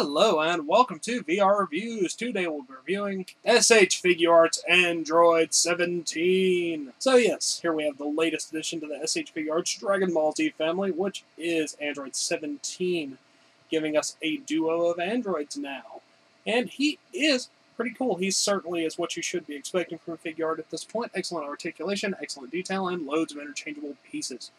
Hello and welcome to VR Reviews. Today we'll be reviewing SH Figuarts Android 17. So yes, here we have the latest addition to the SH Figuarts Dragon Ball Z family, which is Android 17, giving us a duo of androids now. And he is pretty cool. He certainly is what you should be expecting from a Figuart at this point. Excellent articulation, excellent detail, and loads of interchangeable pieces.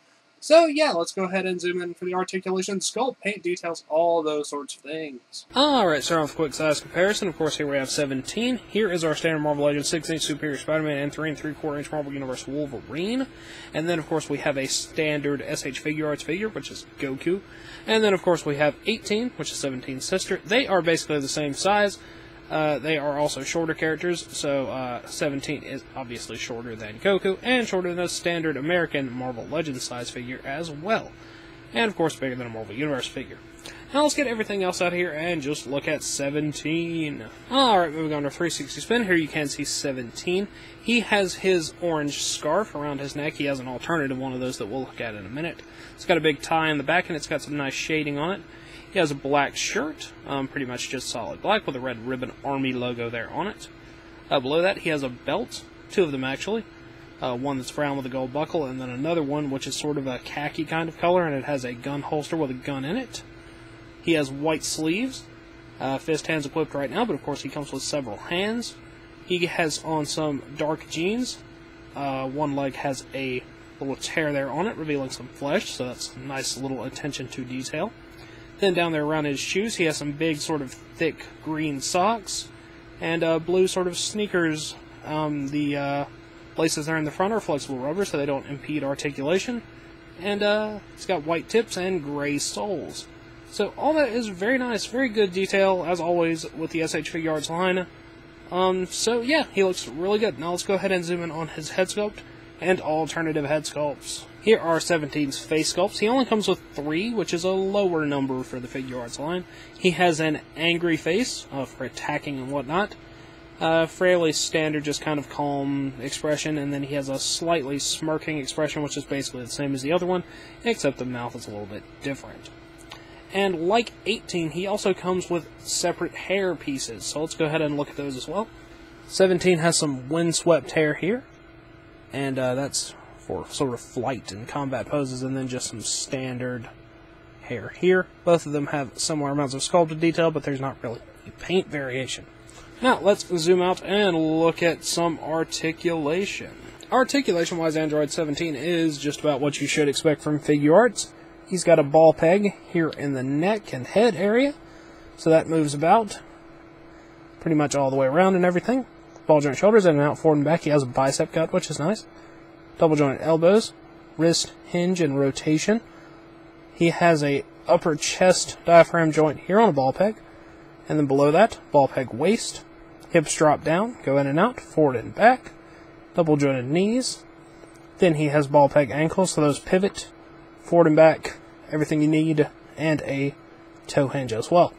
So yeah, let's go ahead and zoom in for the articulation, sculpt, paint details, all those sorts of things. Alright, starting off with a quick size comparison. Of course, here we have 17. Here is our standard Marvel Legends 6-inch Superior Spider-Man and 3 3/4-inch Marvel Universe Wolverine. And then, of course, we have a standard SH Figuarts figure, which is Goku. And then, of course, we have 18, which is 17's sister. They are basically the same size. They are also shorter characters, so 17 is obviously shorter than Goku, and shorter than a standard American Marvel Legends size figure as well. And of course bigger than a Marvel Universe figure. Now let's get everything else out here and just look at 17. Alright, moving on to 360 spin. Here you can see 17. He has his orange scarf around his neck. He has an alternative one of those that we'll look at in a minute. It's got a big tie in the back and it's got some nice shading on it. He has a black shirt, pretty much just solid black with a red ribbon army logo there on it. Below that he has a belt, two of them actually. One that's brown with a gold buckle, and then another one which is sort of a khaki kind of color, and it has a gun holster with a gun in it. He has white sleeves, fist hands equipped right now, but of course he comes with several hands. He has on some dark jeans. One leg has a little tear there on it, revealing some flesh, so that's a nice little attention to detail. Then down there around his shoes, he has some big sort of thick green socks and blue sort of sneakers. The laces there in the front are flexible rubber so they don't impede articulation. And it's got white tips and gray soles. So all that is very nice, very good detail as always with the SH Figuarts line. So yeah, he looks really good. Now let's go ahead and zoom in on his head sculpt and alternative head sculpts. Here are 17's face sculpts. He only comes with 3, which is a lower number for the Figuarts line. He has an angry face for attacking and whatnot. Fairly standard, just kind of calm expression, and then he has a slightly smirking expression, which is basically the same as the other one, except the mouth is a little bit different. And like 18, he also comes with separate hair pieces, so let's go ahead and look at those as well. 17 has some windswept hair here, and that's for sort of flight and combat poses, and then just some standard hair here. Both of them have similar amounts of sculpted detail, but there's not really a paint variation. Now, let's zoom out and look at some articulation. Articulation-wise, Android 17 is just about what you should expect from Figuarts. He's got a ball peg here in the neck and head area, so that moves about pretty much all the way around and everything. Ball joint shoulders in and out, forward and back. He has a bicep cut, which is nice. Double jointed elbows, wrist hinge and rotation. He has a upper chest diaphragm joint here on a ball peg, and then below that, ball peg waist. Hips drop down, go in and out, forward and back. Double jointed knees. Then he has ball peg ankles, so those pivot, forward and back, everything you need, and a toe hinge as well.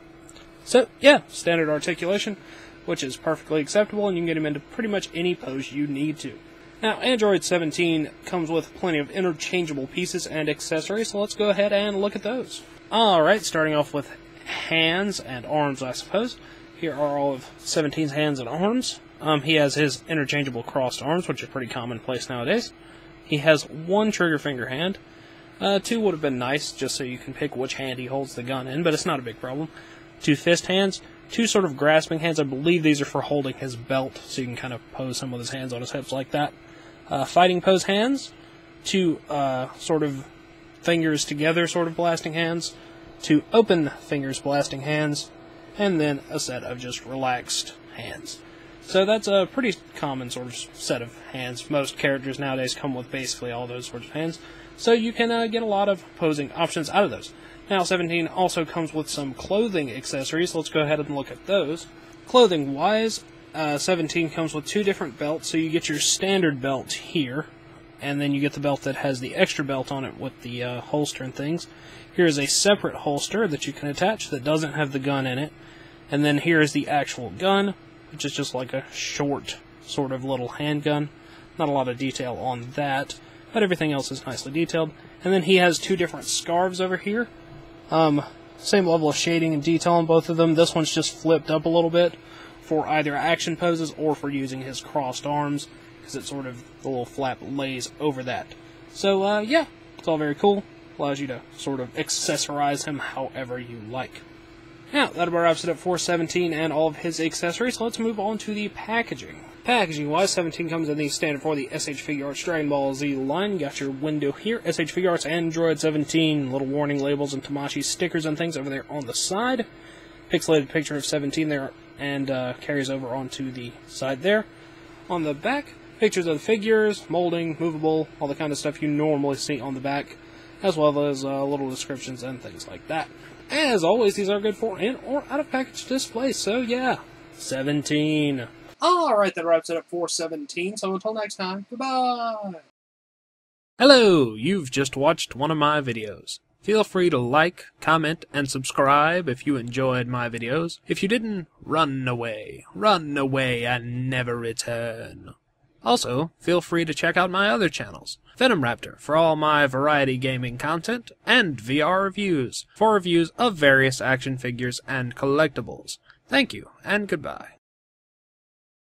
So yeah, standard articulation, which is perfectly acceptable, and you can get him into pretty much any pose you need to. Now, Android 17 comes with plenty of interchangeable pieces and accessories, so let's go ahead and look at those. Alright, starting off with hands and arms, I suppose. Here are all of 17's hands and arms. He has his interchangeable crossed arms, which is pretty commonplace nowadays. He has one trigger finger hand. 2 would have been nice, just so you can pick which hand he holds the gun in, but it's not a big problem. 2 fist hands. 2 sort of grasping hands. I believe these are for holding his belt, so you can kind of pose him with his hands on his hips like that. Fighting pose hands, 2 sort of fingers together sort of blasting hands, 2 open fingers blasting hands, and then a set of just relaxed hands. So that's a pretty common sort of set of hands. Most characters nowadays come with basically all those sorts of hands, so you can get a lot of posing options out of those. Now 17 also comes with some clothing accessories, so let's go ahead and look at those. Clothing wise, 17 comes with 2 different belts, so you get your standard belt here, and then you get the belt that has the extra belt on it with the holster and things. Here is a separate holster that you can attach that doesn't have the gun in it, and then here is the actual gun, which is just like a short sort of little handgun. Not a lot of detail on that, but everything else is nicely detailed. And then he has 2 different scarves over here. Same level of shading and detail on both of them. This one's just flipped up a little bit for either action poses or for using his crossed arms, because it sort of, the little flap lays over that. So, yeah, it's all very cool. Allows you to sort of accessorize him however you like. Now, that about wraps it up for 17 and all of his accessories, so let's move on to the packaging. Packaging-wise, 17 comes in the standard for the SH Figuarts Dragon Ball Z line. You got your window here, SH Figuarts and Droid 17, little warning labels and Tamashii stickers and things over there on the side. Pixelated picture of 17 there, and carries over onto the side there. On the back, pictures of the figures, molding, movable, all the kind of stuff you normally see on the back, as well as little descriptions and things like that. As always, these are good for in or out of package displays, so yeah, 17. Alright, that wraps it up for 17, so until next time, goodbye! Hello, you've just watched one of my videos. Feel free to like, comment, and subscribe if you enjoyed my videos. If you didn't, run away and never return. Also, feel free to check out my other channels, Venom Raptor for all my variety gaming content, and VR Reviews for reviews of various action figures and collectibles. Thank you, and goodbye.